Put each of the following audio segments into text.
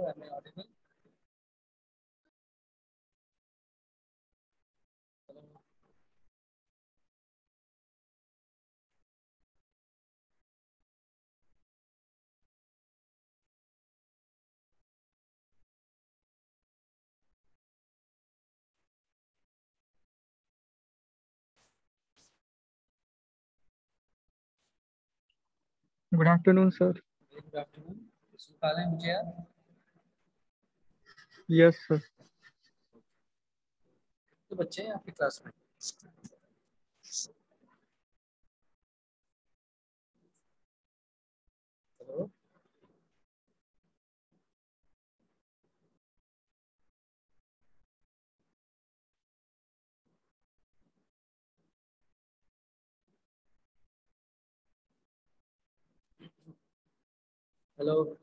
Hello, am I audible? Good afternoon sir. Good afternoon. सुन पा रहे हैं मुझे आप? Yes sir. तो बच्चे हैं आपकी क्लास में? Hello. Hello.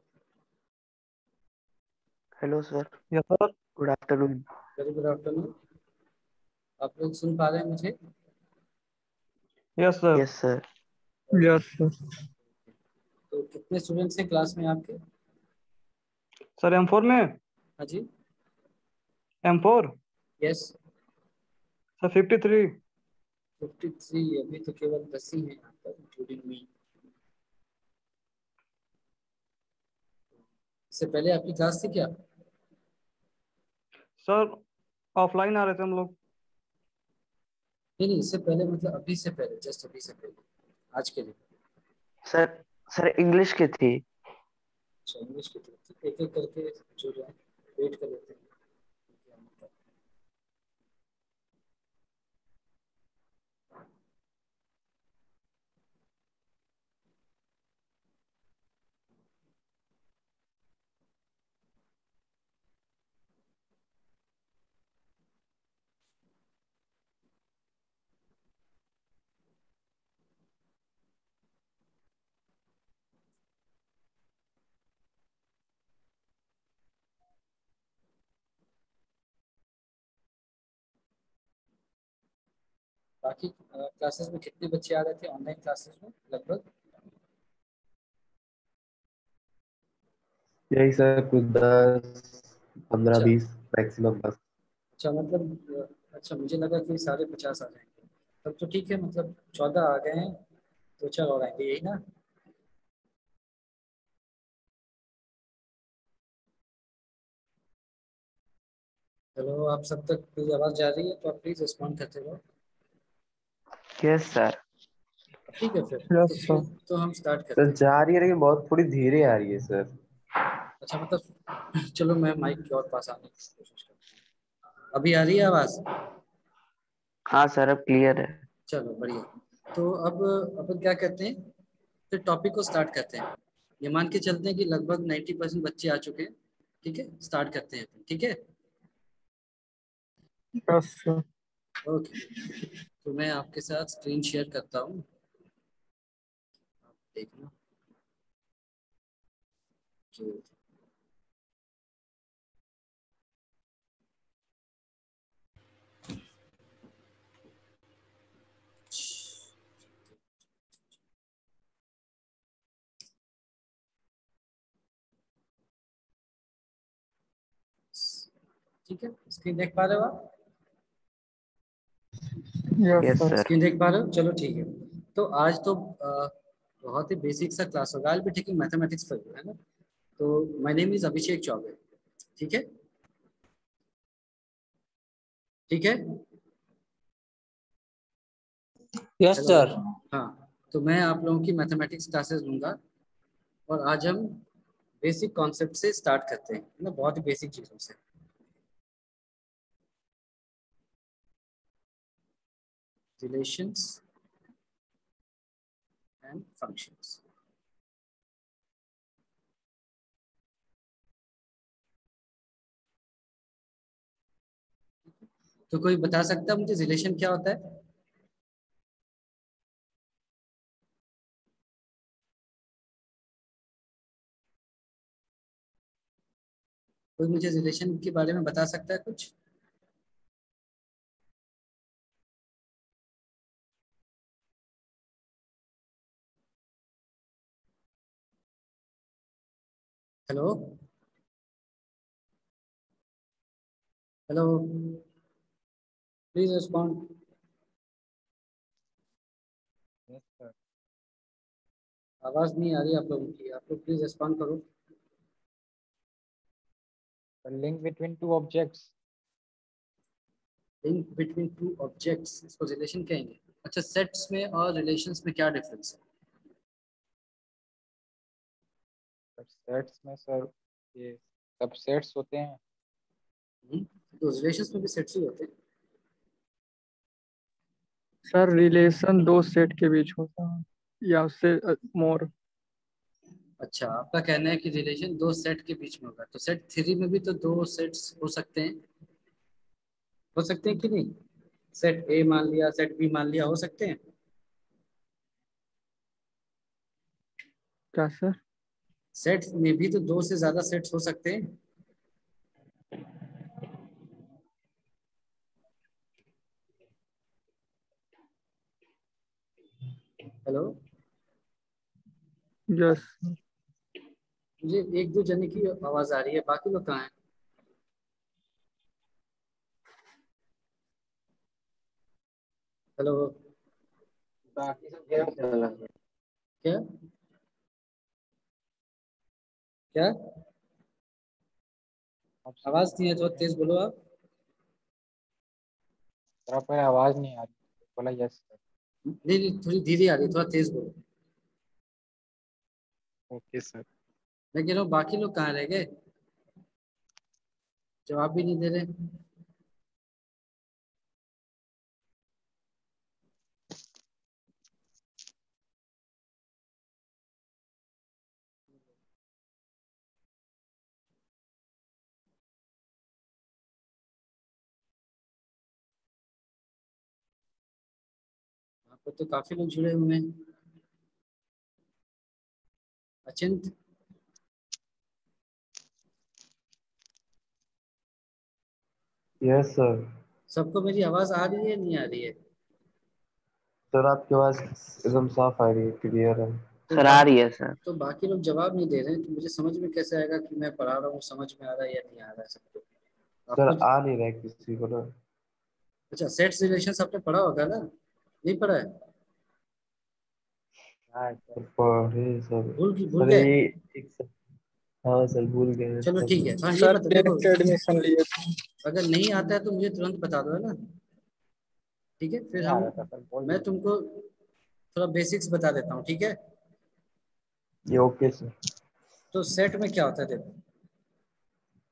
Hello sir. Yes sir. Good afternoon. Very good afternoon. आप लोग सुन पा रहे हैं मुझे? Yes sir. Yes sir. Yes sir. तो कितने स्टूडेंट्स हैं क्लास में आपके? सर M4 में। हाँ जी। M4 yes. सर 53। 53? अभी तो केवल 10 ही हैं यहाँ पर, इंक्लूडिंग मी। इससे पहले आपकी क्लास थी क्या? सर ऑफलाइन आ रहे थे हम लोग। नहीं नहीं, इससे पहले मतलब अभी से पहले, जस्ट अभी से पहले, आज के लिए। सर सर इंग्लिश की थी। अच्छा, इंग्लिश की थी। एक एक करके जो है वेट कर लेते हैं। बाकी क्लासेस में कितने बच्चे आ रहे थे ऑनलाइन क्लासेस में लगभग? यही सर कुछ 10 15 अच्छा। 20 मैक्सिमम 10। अच्छा मतलब अच्छा, मुझे लगा कि 50 आ जाएंगे। तब तो ठीक है, मतलब 14 आ गए हैं, दो चार और आएंगे, यही ना? चलो, आप सब तक मेरी आवाज़ जा रही है तो आप प्लीज़ रिस्पॉन्ड करते रहो। Yes sir. ठीक है फिर। यस तो सर। फिर तो हम स्टार्ट सर करते हैं। जा रही है लेकिन बहुत थोड़ी धीरे आ रही है सर। अच्छा मतलब चलो, मैं माइक की और पास आने की कोशिश करता हूँ। अभी आ रही है आवाज़? हाँ सर, अब क्लियर है। चलो बढ़िया। तो अब अपन क्या करते हैं, फिर टॉपिक को स्टार्ट करते हैं। ये मान के चलते हैं कि लगभग 90% बच्चे आ चुके हैं। ठीक है, स्टार्ट करते हैं अपन, ठीक है? Yes sir. ओके। तो मैं आपके साथ स्क्रीन शेयर करता हूँ, आप देखना। जो ठीक है, स्क्रीन देख पा रहे हो आप? Yes yes sir. Sir. Screen देख पा रहे हो? चलो ठीक है। तो आज तो बहुत ही बेसिक सा क्लास होगा। I be taking mathematics for you, है ना? तो my name is Abhishek Choubey. ठीक है? ठीक है। Yes hello. सर। हाँ। तो मैं आप लोगों की मैथमेटिक्स क्लासेस लूंगा, और आज हम बेसिक कॉन्सेप्ट से स्टार्ट करते हैं, है ना? बहुत ही बेसिक चीज़ों से। Relations and functions. तो कोई बता सकता है मुझे रिलेशन क्या होता है? कोई मुझे रिलेशन के बारे में बता सकता है कुछ? Hello. Hello, please respond. Yes sir. आवाज नहीं आ रही आप लोगों की, आप लोग प्लीज रिस्पॉन्ड करो। Link between two objects. Link between two objects, इसको रिलेशन कहेंगे। अच्छा, सेट्स में और रिलेशंस में क्या डिफरेंस है? सेट्स में सर ये सबसेट्स होते हैं। तो रिलेशंस में भी सेट्स ही होते हैं। सर रिलेशन दो सेट के बीच होता है या उससे मोर। अच्छा, आपका कहना है कि रिलेशन दो सेट के बीच में होगा, तो सेट थ्री में भी तो दो सेट्स हो सकते हैं कि नहीं? सेट ए मान लिया, सेट बी मान लिया, हो सकते हैं। क्या सर? सेट में भी तो दो से ज्यादा सेट्स हो सकते हैं। Hello, yes. मुझे एक दो जने की आवाज आ रही है, बाकी लोग कहाँ हैं? हेलो, बाकी सब क्या चल रहा है? क्या क्या अब सर आवाज नहीं है, थोड़ा तेज बोलो आप। पर आवाज नहीं आ रही। बोला यस सर। नहीं नहीं, थोड़ी धीरे आ रही है, थोड़ा तेज बोलो। Okay sir. मैं कह रहा हूँ बाकी लोग कहाँ रह गए, जवाब भी नहीं दे रहे। यहाँ पर तो काफी लोग जुड़े हुए हैं। अचिंत, यस सर। सबको मेरी आवाज आ रही है नहीं आ रही है? सर आपकी आवाज एकदम साफ आ रही है, क्लियर है। तो सर आ रही है सर। तो बाकी लोग जवाब नहीं दे रहे हैं, तो मुझे समझ में कैसे आएगा कि मैं पढ़ा रहा हूँ, समझ में आ रहा है या नहीं आ रहा है सबको? सर आपको आ नहीं रहा है किसी को ना। अच्छा, सेट्स रिलेशंस आपने पढ़ा होगा ना? नहीं पढ़ा है? हाँ सर। सर पढ़े सर। भूल सर गए? ये एक सर। हाँ सर भूल गए हैं चलो ठीक है, सब। हाँ ये सर बता देखो, डायरेक्ट एडमिशन लिए थे। अगर नहीं आता है तो मुझे तुरंत बता दो, है ना? ठीक है, फिर नहीं आ हम रहा था सर, बोल मैं दीजिए। तुमको थोड़ा बेसिक्स बता देता हूँ, ठीक है? ये ओके सर। तो सेट में क्या होता है देखो,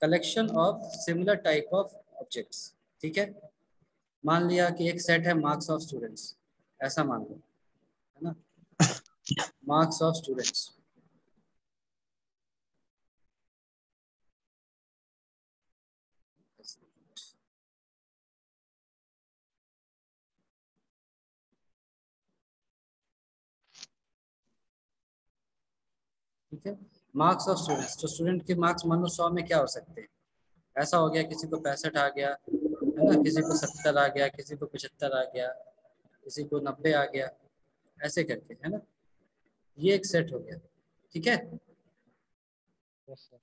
collection of similar type of objects. ठीक है, मान लिया कि एक सेट है मार्क्स ऑफ स्टूडेंट्स, ऐसा मान लो, है ना? मार्क्स ऑफ स्टूडेंट्स, ठीक है? मार्क्स ऑफ स्टूडेंट्स, तो स्टूडेंट के मार्क्स मान लो 100 में क्या हो सकते हैं? ऐसा हो गया, किसी को 65 आ गया, है ना? किसी को 70 आ गया, किसी को 75 आ गया, किसी को 90 आ गया, ऐसे करके, है ना? ये एक सेट हो गया, ठीक है? Yes sir.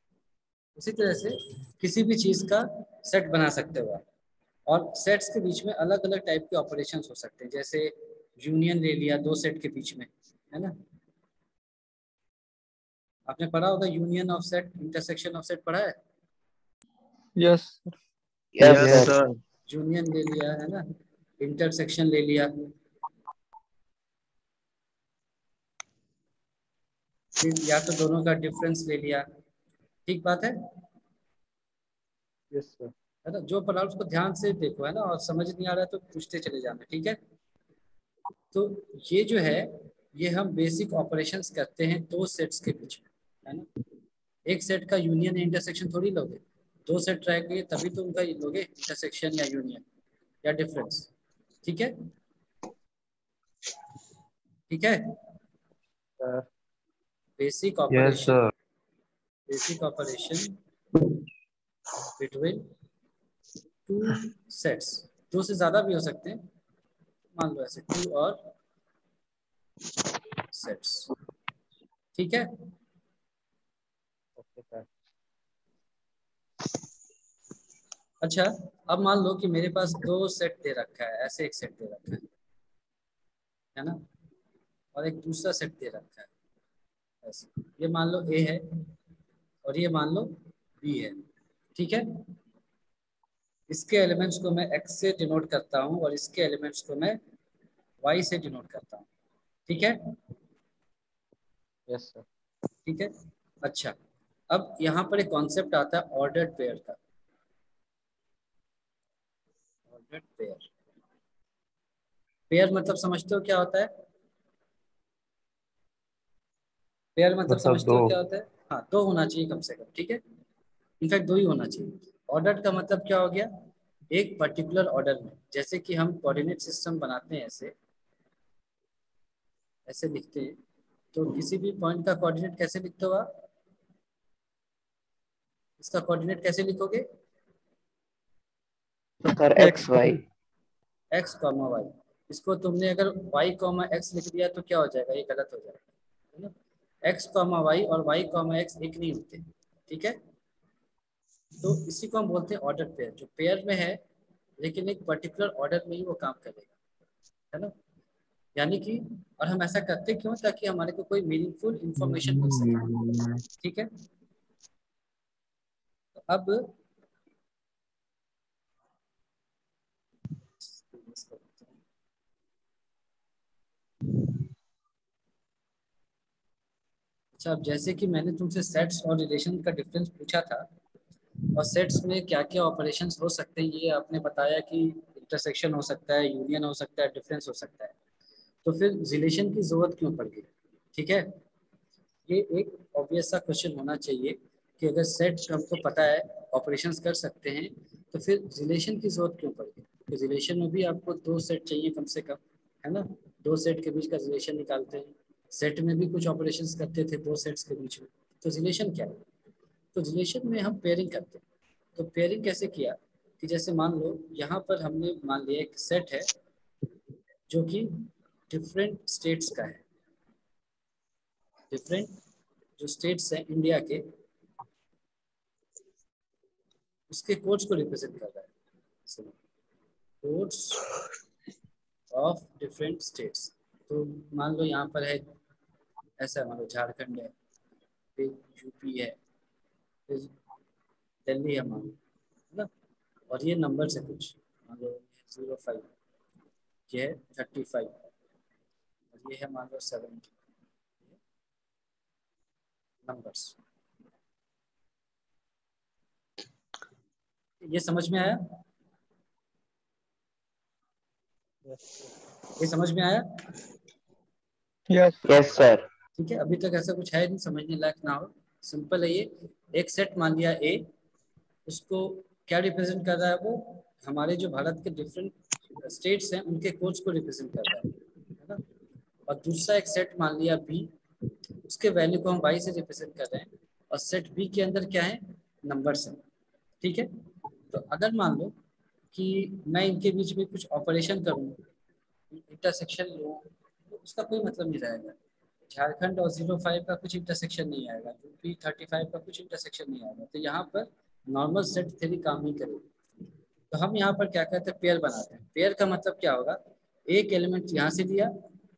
उसी तरह से किसी भी चीज का सेट बना सकते हो आप, और सेट्स के बीच में अलग अलग टाइप के ऑपरेशंस हो सकते हैं, जैसे यूनियन ले लिया दो सेट के बीच में, है ना? आपने पढ़ा होगा union of set, intersection of set पढ़ा है? Yes. Yes yes sir. Sir. Union ले लिया, है ना? इंटरसेक्शन ले लिया, फिर या तो दोनों का डिफरेंस ले लिया। ठीक बात यस सर। है ना? जो पढ़ा उसको ध्यान से देखो, है ना? और समझ नहीं आ रहा है तो पूछते चले जाना, ठीक है? तो ये जो है, ये हम बेसिक ऑपरेशंस करते हैं दो सेट्स के बीच में, है ना? एक सेट का यूनियन या इंटरसेक्शन थोड़ी लोगे, दो सेट रहेंगे तभी तो उनका ये लोगे, इंटरसेक्शन या यूनियन या डिफरेंस। ठीक है, ठीक है? Sir basic yes operation, sir. Basic operation between two sets, दो से ज्यादा भी हो सकते हैं, मान लो ऐसे टू और सेट्स, ठीक है? Okay sir. अच्छा, अब मान लो कि मेरे पास दो सेट दे रखा है, ऐसे एक सेट दे रखा है ना, और एक दूसरा सेट दे रखा है ऐसे। ये मान लो ए है और ये मान लो बी है, ठीक है। इसके एलिमेंट्स को मैं एक्स से डिनोट करता हूँ और इसके एलिमेंट्स को मैं वाई से डिनोट करता हूँ, ठीक है। Yes sir. ठीक है। अच्छा, अब यहाँ पर एक कॉन्सेप्ट आता है ऑर्डर्ड पेयर का। ऑर्डर्ड पेयर, पेयर मतलब समझते हो क्या होता है? पेयर मतलब मतलब समझते दो। हो क्या होता है? हाँ, दो होना चाहिए कम से कम, ठीक है। इनफैक्ट दो ही होना चाहिए। ऑर्डर्ड का मतलब क्या हो गया? एक पर्टिकुलर ऑर्डर में, जैसे कि हम कोऑर्डिनेट सिस्टम बनाते हैं, ऐसे ऐसे लिखते हैं, तो किसी भी पॉइंट का कोऑर्डिनेट कैसे लिखते हो आप? इसका कोऑर्डिनेट कैसे लिखोगे? Sir X Y. X comma Y. इसको तुमने अगर वाई कॉमा एक्स लिख दिया तो क्या हो जाएगा? ये गलत हो जाएगा, है ना। एक्स कॉमा वाई और वाई कॉमा एक्स एक नहीं होते, ठीक है। तो इसी को हम बोलते हैं ऑर्डर पेयर, जो पेयर में है लेकिन एक पर्टिकुलर ऑर्डर में ही वो काम करेगा, है ना। यानी कि, और हम ऐसा करते क्यों? ताकि हमारे को कोई मीनिंगफुल इंफॉर्मेशन मिल सके, ठीक है। तो अब अच्छा, अब जैसे कि मैंने तुमसे सेट्स और रिलेशन का डिफरेंस पूछा था, और सेट्स में क्या क्या ऑपरेशंस हो सकते हैं, ये आपने बताया कि इंटरसेक्शन हो सकता है, यूनियन हो सकता है, डिफरेंस हो सकता है। तो फिर रिलेशन की जरूरत क्यों पड़ गई? ठीक है, ये एक ऑब्वियस सा क्वेश्चन होना चाहिए कि अगर सेट हमको पता है ऑपरेशंस कर सकते हैं, तो फिर रिलेशन की जरूरत क्यों पड़ गई? तो रिलेशन में भी आपको दो सेट चाहिए कम से कम, है ना। दो सेट के बीच का रिलेशन निकालते हैं। सेट में भी कुछ ऑपरेशंस करते थे दो सेट्स के बीच में। तो रिलेशन क्या है? तो रिलेशन में हम पेयरिंग करते हैं। तो पेयरिंग कैसे किया? कि जैसे मान लो यहाँ पर हमने मान लिया एक सेट है जो कि डिफरेंट स्टेट्स का है। डिफरेंट जो स्टेट्स हैं इंडिया के, उसके कोड्स को रिप्रेजेंट कर रहा है। Codes of different states. तो मान लो यहाँ पर है, ऐसा मान लो झारखंड है, फिर यूपी है, फिर दिल्ली है मान लो, है ना। और ये नंबर से कुछ मान लो 05, ये है 35, और ये है मान लो 70 नंबर्स। ये समझ में आया? ये समझ में आया? यस। Yes sir. ठीक है, अभी तक ऐसा कुछ है नहीं समझने लायक ना हो। सिंपल है ये। एक सेट मान लिया ए, उसको क्या रिप्रेजेंट कर रहा है? वो हमारे जो भारत के डिफरेंट स्टेट्स हैं उनके कोड्स को रिप्रेजेंट कर रहा है ना। और दूसरा एक सेट मान लिया बी, उसके वैल्यू को हम वाई से रिप्रेजेंट कर रहे हैं, और सेट बी के अंदर क्या है? नंबर्स हैं, ठीक है। तो अगर मान लो कि मैं इनके बीच में कुछ ऑपरेशन करूँ, इंटरसेक्शन लूँ, तो उसका कोई मतलब नहीं रहेगा। झारखंड और 05 का कुछ इंटरसेक्शन नहीं आएगा, यूपी 35 का कुछ इंटरसेक्शन नहीं आएगा। तो यहाँ पर नॉर्मल सेट थ्योरी काम नहीं करेगी। तो हम यहाँ पर क्या कहते हैं? पेयर बनाते हैं। पेयर का मतलब क्या होगा? एक एलिमेंट यहाँ से लिया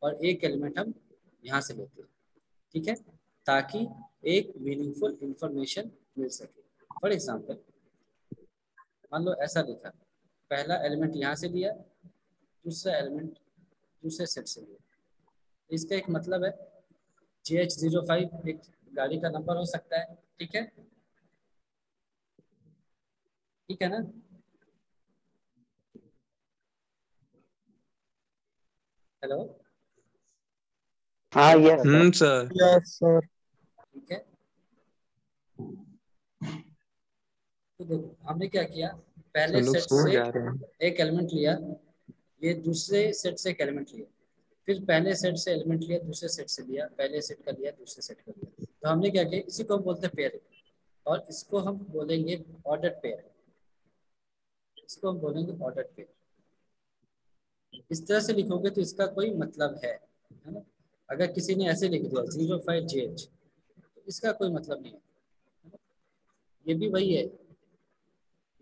और एक एलिमेंट हम यहाँ से लेते हैं, ठीक है, ताकि एक मीनिंगफुल इंफॉर्मेशन मिल सके। फॉर एग्जाम्पल मान लो ऐसा लिखा, पहला एलिमेंट यहाँ से लिया, दूसरा एलिमेंट दूसरे सेट से लिया। इसका एक मतलब है, JH05 एक गाड़ी का नंबर हो सकता है, ठीक है। ठीक है ना? हेलो, हाँ yes sir. Sir. Yes sir. ठीक है। तो देखो हमने क्या किया, पहले सब लोग सेट सो से जा रहे हैं। एक एलिमेंट लिया, ये दूसरे सेट से एक एलिमेंट लिया, फिर पहले सेट से एलिमेंट लिया, दूसरे सेट से लिया, पहले सेट का लिया, दूसरे सेट का लिया। तो हमने क्या किया, इसी को हम बोलते हैं पेयर, और इसको हम बोलेंगे ऑर्डर पेयर। इसको हम बोलेंगे ऑर्डर पेयर। इस तरह से लिखोगे तो इसका कोई मतलब है ना। अगर किसी ने ऐसे लिख दिया 05JH, तो इसका कोई मतलब नहीं है। ये भी वही है,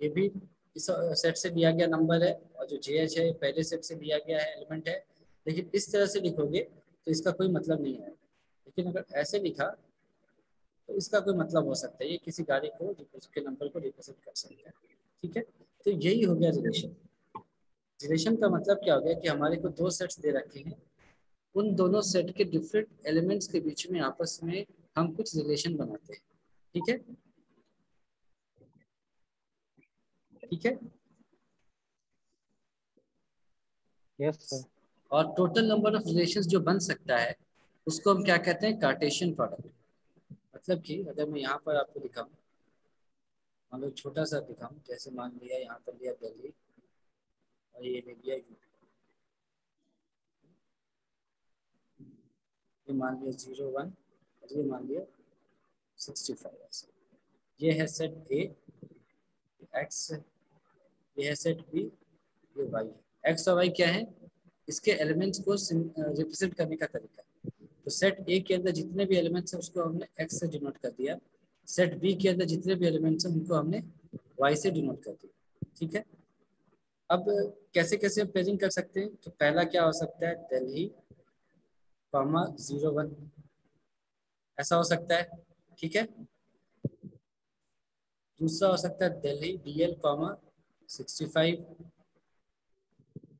ये भी इस सेट से लिया गया नंबर है और जो JH है पहले सेट से लिया गया है एलिमेंट है। लेकिन इस तरह से लिखोगे तो इसका कोई मतलब नहीं है, लेकिन अगर ऐसे लिखा तो इसका कोई मतलब हो सकता है, ये किसी गाड़ी को उसके नंबर को रिप्रेजेंट कर सकता है। ठीक है, तो यही हो गया रिलेशन। रिलेशन का मतलब क्या हो गया कि हमारे को दो सेट्स दे रखे हैं, उन दोनों सेट के डिफरेंट एलिमेंट्स के बीच में आपस में हम कुछ रिलेशन बनाते हैं। ठीक है, ठीक है। Yes sir. और टोटल नंबर ऑफ रिलेशंस जो बन सकता है उसको हम क्या कहते हैं, कार्टेशियन प्रोडक्ट। मतलब कि अगर मैं यहाँ पर आपको दिखाऊं, मान लो छोटा सा दिखाऊं, जैसे मान लिया यहाँ पर लिया दिल्ली और ये ले लिया यूपी, ये मान लिया 01 और ये मान लिया 65। ये है सेट ए एक्स, ये है सेट बी, ये वाई है। एक्स और वाई क्या है, इसके एलिमेंट्स को रिप्रेजेंट करने का तरीका। तो सेट ए के अंदर जितने भी एलिमेंट्स हैं उसको हमने एक्स से डिनोट कर दिया, सेट बी के अंदर जितने भी एलिमेंट्स हैं उनको हमने वाई से डिनोट कर दिया। ठीक है, अब कैसे कैसे हम पेयरिंग कर सकते हैं, तो पहला क्या हो सकता है, दिल्ली कॉमा 01, ऐसा हो सकता है। ठीक है, दूसरा हो सकता है दिल्ली DL कॉमा 65।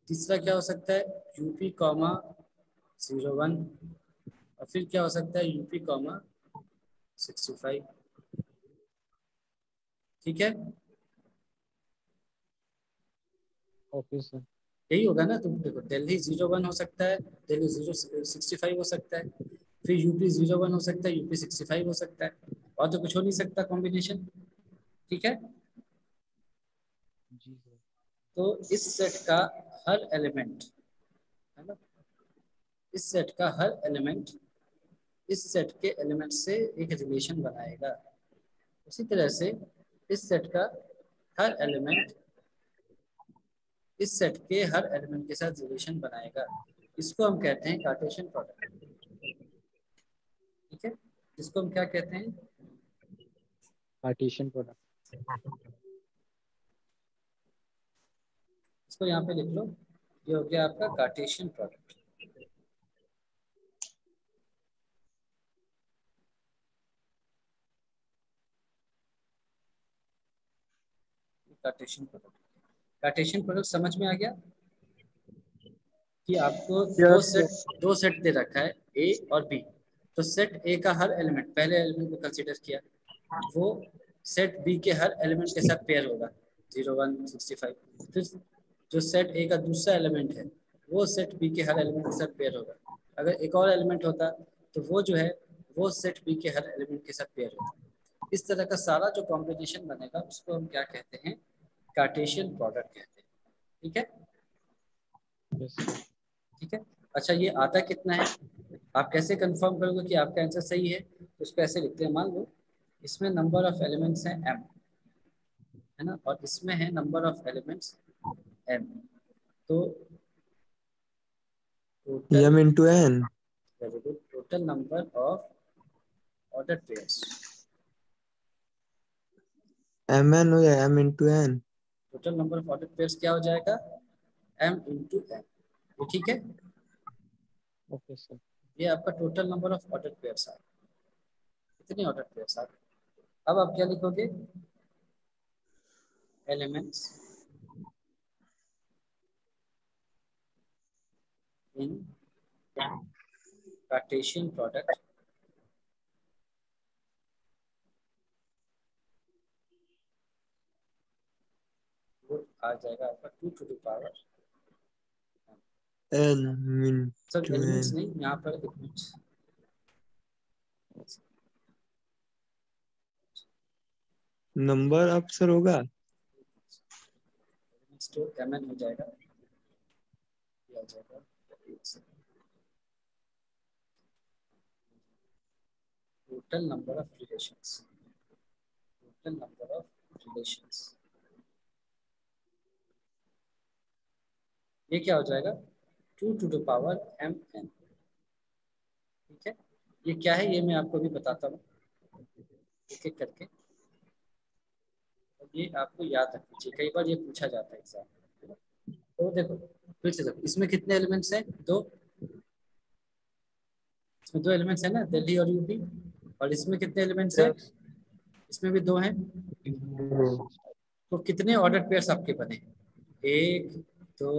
तीसरा क्या हो सकता है, यूपी कॉमा 01। और फिर क्या हो सकता है, यूपी कॉमा 65। ठीक है, ओके सर। यही होगा ना। तुम देखो दिल्ली 01 हो सकता है, दिल्ली 065 हो सकता है, फिर यूपी 01 हो सकता है, यूपी 65 हो सकता है, और तो कुछ हो नहीं सकता कॉम्बिनेशन। ठीक है, जी सर। तो इस सेट का हर एलिमेंट, है ना, इस सेट का हर एलिमेंट इस सेट के एलिमेंट से एक रिलेशन बनाएगा। उसी तरह से इस सेट का हर एलिमेंट इस सेट के हर एलिमेंट के साथ रिलेशन बनाएगा। इसको हम कहते हैं कार्टेशियन प्रोडक्ट। ठीक है, इसको हम क्या कहते हैं, पार्टीशन प्रोडक्ट। इसको यहाँ पे लिख लो, ये हो गया आपका Cartesian product. Cartesian product, Cartesian product समझ में आ गया कि आपको यस सर। दो सेट दे रखा है ए और बी। तो सेट ए का हर एलिमेंट, पहले एलिमेंट को कंसीडर किया, वो सेट बी के हर एलिमेंट के साथ पेयर होगा 01 65। फिर जो सेट ए का दूसरा एलिमेंट है वो सेट बी के हर एलिमेंट के साथ पेयर होगा। अगर एक और एलिमेंट होता तो वो जो है वो सेट बी के हर एलिमेंट के साथ पेयर होता। इस तरह का सारा जो कॉम्बिनेशन बनेगा उसको हम क्या कहते हैं, कार्टेशियन प्रोडक्ट कहते हैं। ठीक है, यस सर। ठीक है। अच्छा, ये आता कितना है, आप कैसे कंफर्म करोगे कि आपका आंसर सही है, तो उसको ऐसे लिखते हैं, मान लो इसमें नंबर ऑफ एलिमेंट्स हैं m, है ना, और इसमें है नंबर ऑफ एलिमेंट्स n। तो total, m into n, very good, total number of order pairs, mn हो या m into n, total number of order pairs क्या हो जाएगा, m इंटू n। ये ठीक है, ओके सर। ये आपका total number of order pairs आ, कितने ऑर्डर पेयर्स आ। अब आप क्या लिखोगे, एलिमेंट्स इन कार्टेशियन प्रोडक्ट वो आ जाएगा आपका 2 to the power, n सब into एलिमेंट्स n, नहीं, यहाँ पर एक मिनट, नंबर अब सर होगा एलिमेंट्स तो mn हो जाएगा, ये आ जाएगा total number of relations, total number of relations, ये क्या हो जाएगा 2 to the power mn। ठीक है, ये क्या है ये मैं आपको भी बताता हूँ एक एक करके। ये आपको याद रखना चाहिए, कई बार ये पूछा जाता है एग्जाम में। तो देखो फिर से देखो, इसमें कितने एलिमेंट्स हैं? दो। इसमें दो एलिमेंट्स है ना, दिल्ली और यूपी। और इसमें कितने एलिमेंट्स हैं? यस इसमें भी दो हैं। तो कितने ऑर्डर पेयर्स आपके बने? 1 2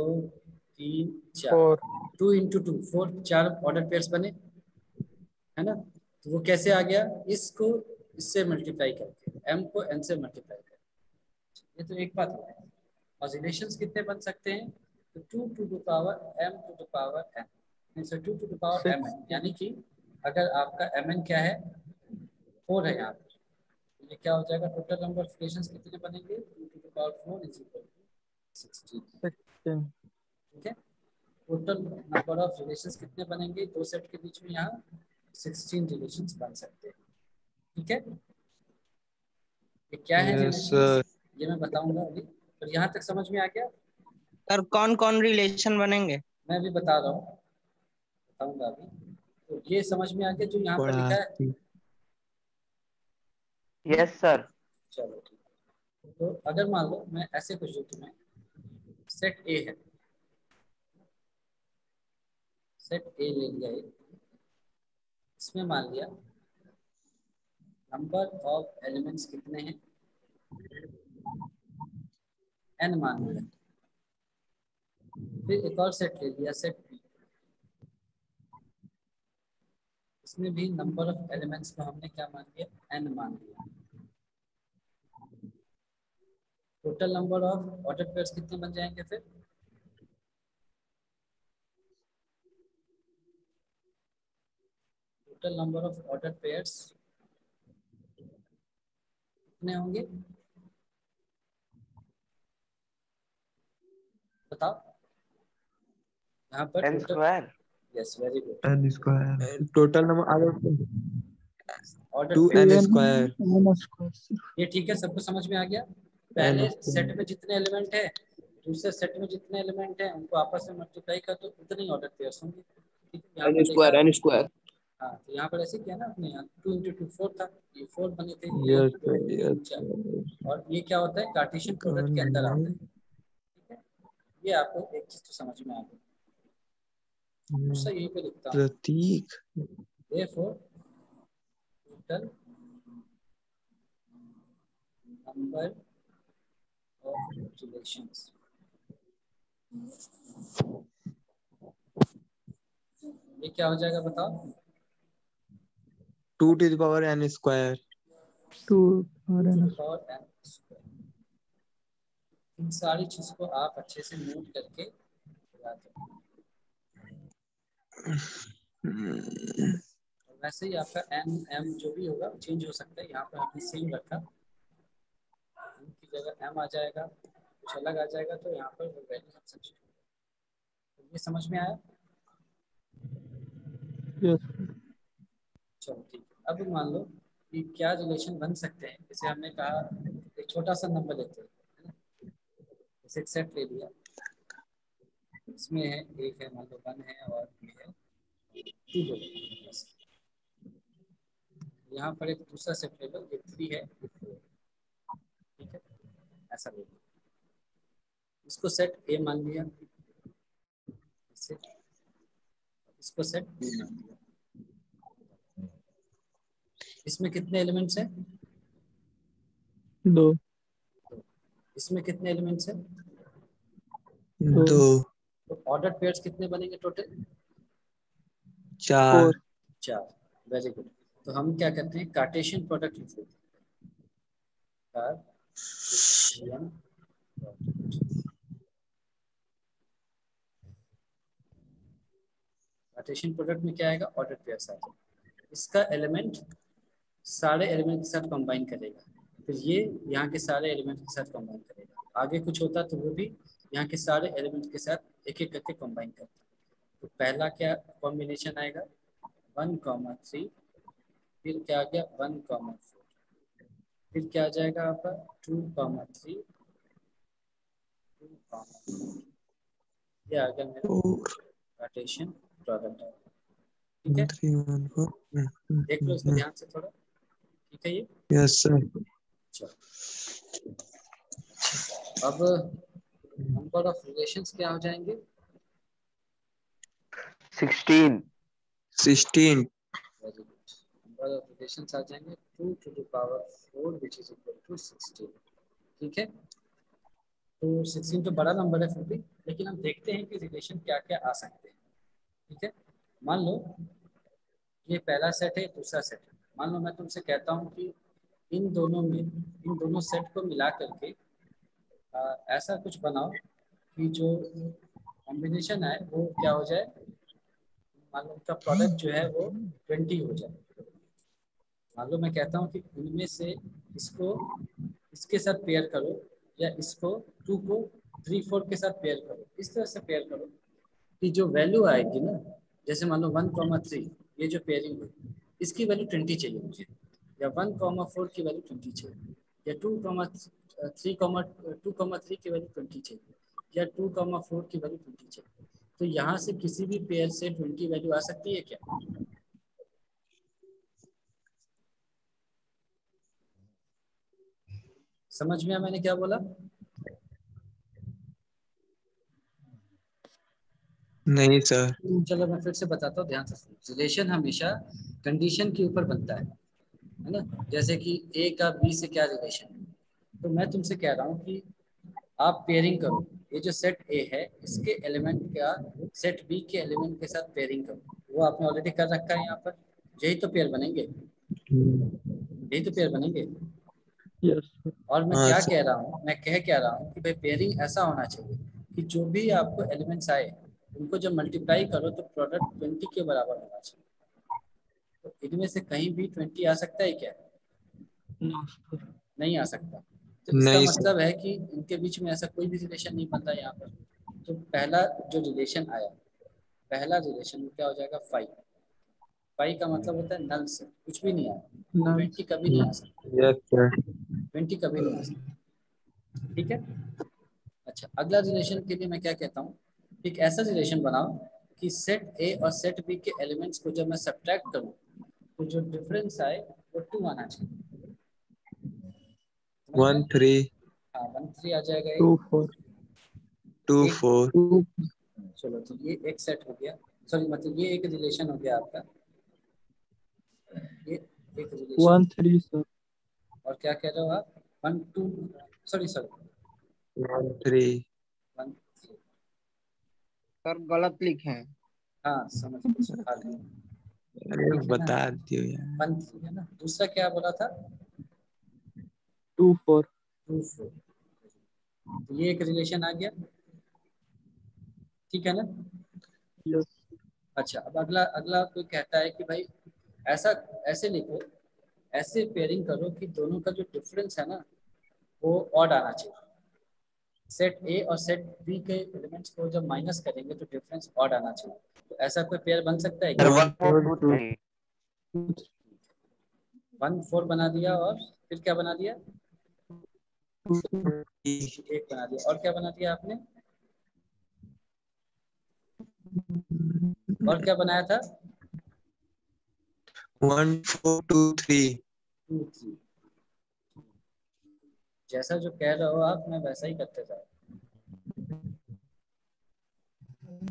3 4। 4 2 इंटू 2 4, 4 ऑर्डर पेयर्स बने, है ना। तो वो कैसे आ गया? इसको इससे मल्टीप्लाई करके, m को n से मल्टीप्लाई करके। ये तो एक बात है। और रिलेशंस कितने बन सकते हैं? तो 2 to the power m to the power n, so 2 to the power 6 mn, यानी कि अगर आपका mn क्या है? 4 है यहाँ पे, तो ये क्या हो जाएगा? टोटल नंबर ऑफ रिलेशंस कितने बनेंगे? 2 to the power 4 is equal to 16। 16 ठीक है। टोटल नंबर ऑफ रिलेशंस कितने बनेंगे दो सेट के बीच में? यहाँ 16 रिलेशंस बन सकते हैं। ठीक है। ये क्या है यस रिलेशंस, सर। ये मैं बताऊंगा अभी। पर यहाँ तक समझ में आ गया? सर कौन कौन रिलेशन बनेंगे? मैं भी बता रहा हूँ, बताऊंगा अभी। तो ये समझ में आ गया जो यहाँ पर लिखा है? Yes sir. चलो ठीक है। तो अगर मान लो मैं ऐसे कुछ दूं तुम्हें, सेट ए है, सेट ए ले लिया एक, इसमें मान लिया नंबर ऑफ एलिमेंट्स कितने हैं? n मान लिया। फिर एक और सेट ले लिया, सेट बी, इसमें भी नंबर ऑफ एलिमेंट्स को हमने क्या मान लिया? n मान लिया। Total number of order pairs कितने बन जाएंगे फिर? Total number of order pairs कितने होंगे? बताओ। यहाँ पर n total, square. Yes very good. n square total number order 2n pairs, square ये ठीक है, सबको समझ में आ गया? n पहले सेट स्क्वायर में जितने एलिमेंट है, दूसरे सेट में जितने एलिमेंट हैं, उनको आपस में मल्टीप्लाई कर दो, उतने ही ऑर्डर पेयर्स होंगे। ठीक है, यहाँ पर देखा। n square. हाँ, तो यहाँ पर ऐसे किया ना अपने, यहाँ 2 इंटू 2 4 था, ये 4 बने थे, ये यस 2 यस 4। और ये क्या होता है? कार्टेशियन प्रोडक्ट के अंदर आता है। ठीक है, ये आपको एक चीज तो समझ में आ गई। दूसरा यहीं पे लिखता हूँ, प्रतीक therefore total number of relations, ये क्या हो जाएगा बताओ? 2 to the power n square 2 2 और to n the power n square। इन सारी चीज को आप अच्छे से नोट करके याद रखें। और वैसे ही आपका n m जो भी होगा चेंज हो सकता है, यहाँ पर हमने सेम रखा, m की जगह m आ जाएगा, कुछ अलग आ जाएगा, तो यहाँ पर वो वैल्यू हम सब्स्टिट्यूट। ये समझ में आया? यस चलो ठीक है। अब मान लो कि क्या रिलेशन बन सकते हैं, जैसे हमने कहा एक छोटा सा नंबर लेते हैं, है ना? जैसे एक सेट ले लिया, इसमें है एक है, मान लो 1 है, और ये है 2 बोलो बस। यहाँ पर एक दूसरा सेट ले लो, ये 3 है, ये 4। ठीक है, ऐसा ले लो, इसको सेट ए मान लिया, इसको सेट बी मान लिया। इसमें कितने एलिमेंट्स हैं? 2 इसमें कितने एलिमेंट्स हैं? 2 तो ऑर्डर पेयर्स कितने बनेंगे टोटल? 4 4। Very good. तो हम क्या करते हैं? कार्टेशियन प्रोडक्ट लिख लेते हैं। कार्टेशियन प्रोडक्ट, कार्टेशियन प्रोडक्ट में क्या आएगा? ऑर्डर पेयर्स आ जाएगा। इसका एलिमेंट सारे एलिमेंट के साथ कंबाइन करेगा, फिर ये यहाँ के सारे एलिमेंट के साथ कंबाइन करेगा। आगे कुछ होता तो वो भी यहाँ के सारे एलिमेंट के साथ एक एक करके कंबाइन करता। तो पहला क्या कॉम्बिनेशन आएगा? 1,3, फिर क्या आ गया 1,4, फिर क्या आ जाएगा आपका 2,3, 2,4। ये आ गया मेरा कार्टेशियन प्रोडक्ट। ठीक है, 3 1 4 देख लो इसको ध्यान से थोड़ा। ठीक है ये? Yes sir. चलो अब नंबर ऑफ रिलेशंस क्या हो जाएंगे? 16 16 very good. Number of relations आ जाएंगे 2 to the power 4 which is equal to 16। ठीक है, तो 16 तो बड़ा नंबर है फिर भी, लेकिन हम देखते हैं कि रिलेशन क्या क्या आ सकते हैं। ठीक है, मान लो ये पहला सेट है, दूसरा सेट है। मान लो मैं तुमसे कहता हूँ कि इन दोनों सेट को मिला करके ऐसा कुछ बनाओ कि जो कॉम्बिनेशन है वो क्या हो जाए, मान लो उनका प्रोडक्ट जो है वो 20 हो जाए। मान लो मैं कहता हूँ कि इनमें से इसको इसके साथ पेयर करो, या इसको 2 को 3 4 के साथ पेयर करो। इस तरह से पेयर करो कि जो वैल्यू आएगी ना, जैसे मान लो 1,3 ये जो पेयरिंग है इसकी वैल्यू 20 चाहिए मुझे, या 1,4 की वैल्यू 20 चाहिए, या 2,3 की वैल्यू 20 चाहिए, या 2,4 की वैल्यू 20 चाहिए। तो यहाँ से किसी भी पेयर से 20 वैल्यू आ सकती है क्या? समझ में आया मैंने क्या बोला? नहीं सर। चलो मैं फिर से बताता हूँ, ध्यान से सुनो। रिलेशन हमेशा कंडीशन के ऊपर बनता है ना? जैसे कि ए का बी से क्या रिलेशन है, तो मैं तुमसे कह रहा हूँ कि आप पेयरिंग करो, ये जो सेट ए है इसके एलिमेंट का सेट बी के एलिमेंट के साथ पेयरिंग करो। वो आपने ऑलरेडी कर रखा है यहाँ पर, यही तो पेयर बनेंगे, यही तो पेयर बनेंगे। यस और मैं हाँ क्या सर। कह रहा हूँ, मैं कह क्या रहा हूँ कि भाई पेयरिंग ऐसा होना चाहिए कि जो भी आपको एलिमेंट्स आए उनको जब मल्टीप्लाई करो तो प्रोडक्ट 20 के बराबर होना चाहिए। तो इनमें से कहीं भी 20 आ सकता है क्या? नहीं आ सकता। तो इसका नहीं सर। मतलब है कि इनके बीच में ऐसा कोई भी रिलेशन नहीं बन रहा है यहाँ पर। तो पहला जो रिलेशन आया, पहला रिलेशन क्या हो जाएगा? 5। 5 का मतलब होता है नल से, कुछ भी नहीं आया। 20 कभी नहीं आ सकता, यस सर। 20 कभी नहीं आ सकता। ठीक है, अच्छा अगला रिलेशन के लिए मैं क्या कहता हूँ, एक ऐसा रिलेशन बनाओ कि सेट ए और सेट बी के एलिमेंट्स को जब मैं सब्ट्रैक्ट करूँ तो जो डिफरेंस आए वो 2 आना चाहिए। समझ में? 1 3 हाँ 1 3 आ जाएगा 2 एक, 4 2 एक 4 चलो तो ये एक सेट हो गया, सॉरी मतलब ये एक रिलेशन हो गया आपका, ये एक रिलेशन। 1 3 सर। और क्या कह रहे हो आप? 1 2 सॉरी 1 3 1 3। सर गलत लिखे हैं। हाँ समझ गए, सुधार लेंगे। अरे ठीक है ना, बता दियो यार। 1 3 है ना। दूसरा क्या बोला था? 2 4 2 4। तो ये एक रिलेशन आ गया, ठीक है ना। यस अच्छा अब अगला अगला कोई कहता है कि भाई ऐसा ऐसे लिखो, ऐसे पेयरिंग करो कि दोनों का जो डिफरेंस है ना वो ऑड आना चाहिए। सेट ए और सेट बी के एलिमेंट्स को जब माइनस करेंगे तो डिफरेंस ऑड आना चाहिए। तो ऐसा कोई पेयर बन सकता है क्या? 1 4 2 3 1 4 बना दिया, और फिर क्या बना दिया? एक बना दिया, और क्या बना दिया आपने? और क्या बनाया था? 1 4 2 3 2 3। जैसा जो कह रहे हो आप मैं वैसा ही करते जाओ।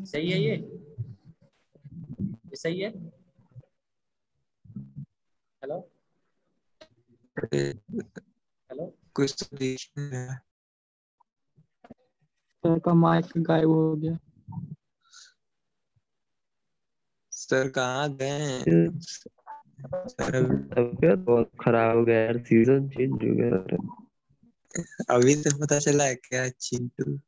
सही है ये सही है। हेलो हेलो कुछ तो दिख नहीं रहा। सर का माइक गायब हो गया। सर कहाँ गए सर? तबीयत बहुत खराब हो गया यार, सीजन चेंज हो गया। अभी तो पता चला है क्या चिंटू?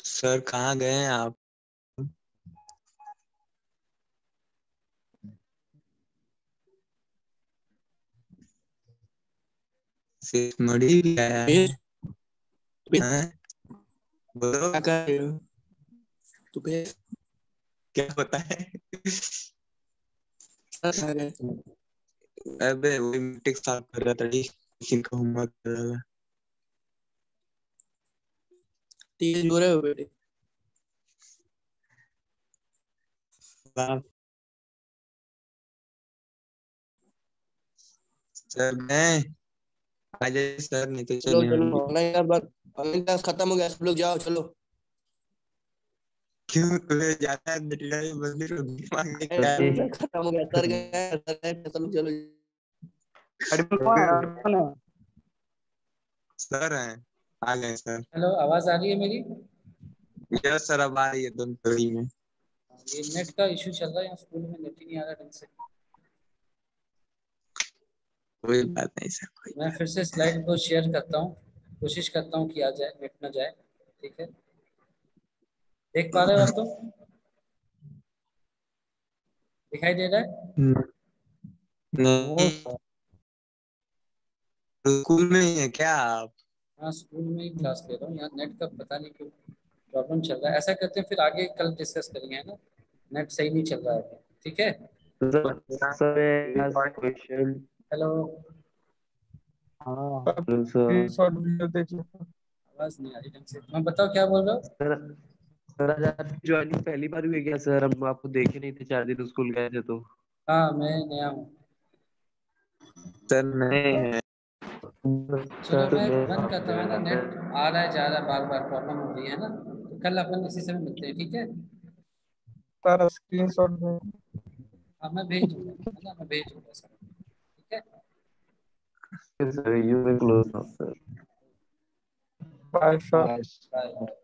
सर कहाँ गए हैं आप? सिर्फ मड़ी भी आया है। हाँ? बोलो क्या कर रहे हो? तुम्हें क्या पता है? अबे वही मिट्टी साफ कर रहा था, किसी का होमवर्क कर रहा था। तेज हो रहे हो बेटे? अल्लाह। सर गए आ जाइए सर, नहीं तो चलो चले चलो ऑनलाइन यार, बात ऑनलाइन क्लास खत्म हो गया, सब लोग जाओ चलो। क्यों तुम्हें जाता है बेटा मंदिर में भीख मांगने नहीं, का? सर खत्म हो गया, सर गए, सर गए, सब लोग चलो। सर हैं, आ गए सर। हेलो, आवाज आ रही है मेरी? यस सर, अब आ रही है तुम थोड़ी में। ये नेट का इशू चल रहा है यहाँ स्कूल में, नेट ही नहीं आ रहा ढंग से। कोई बात नहीं सर, कोई मैं बात फिर से स्लाइड को शेयर करता हूँ, कोशिश करता हूँ कि आ जाए, नेट ना जाए। ठीक है, देख पा रहे हो आप? तो दिखाई दे रहा है? नहीं, स्कूल में ही है क्या आप? हाँ, स्कूल में ही क्लास ले रहा हूँ। यहाँ नेट का पता नहीं क्यों प्रॉब्लम चल रहा है। ऐसा करते हैं, फिर आगे कल डिस्कस करेंगे, है ना? नेट सही नहीं चल रहा है, ठीक है? Sir question. हेलो, हाँ स्क्रीनशॉट वीडियो देख लेता हूँ। आवाज नहीं आ रही ढंग से। मैं बताओ क्या बोल रहा हूँ? सर सर आज आपकी ज्वाइनिंग पहली बार हुई है क्या सर? हम आपको देखे नहीं थे, 4 दिन स्कूल गए थे तो। हाँ, मैं नया हूँ। सर नए हैं। चलो सर मैं मैं बंद करता हूँ, है ना? नेट आ रहा है जा रहा है, बार बार प्रॉब्लम हो रही है ना? तो कल अपन इसी समय मिलते हैं, ठीक है? सारा स्क्रीनशॉट में। हाँ, मैं भेज दूंगा, है ना? मैं भेज दूंगा सर, ठीक है? Sir you may close sir. Bye sir. Bye.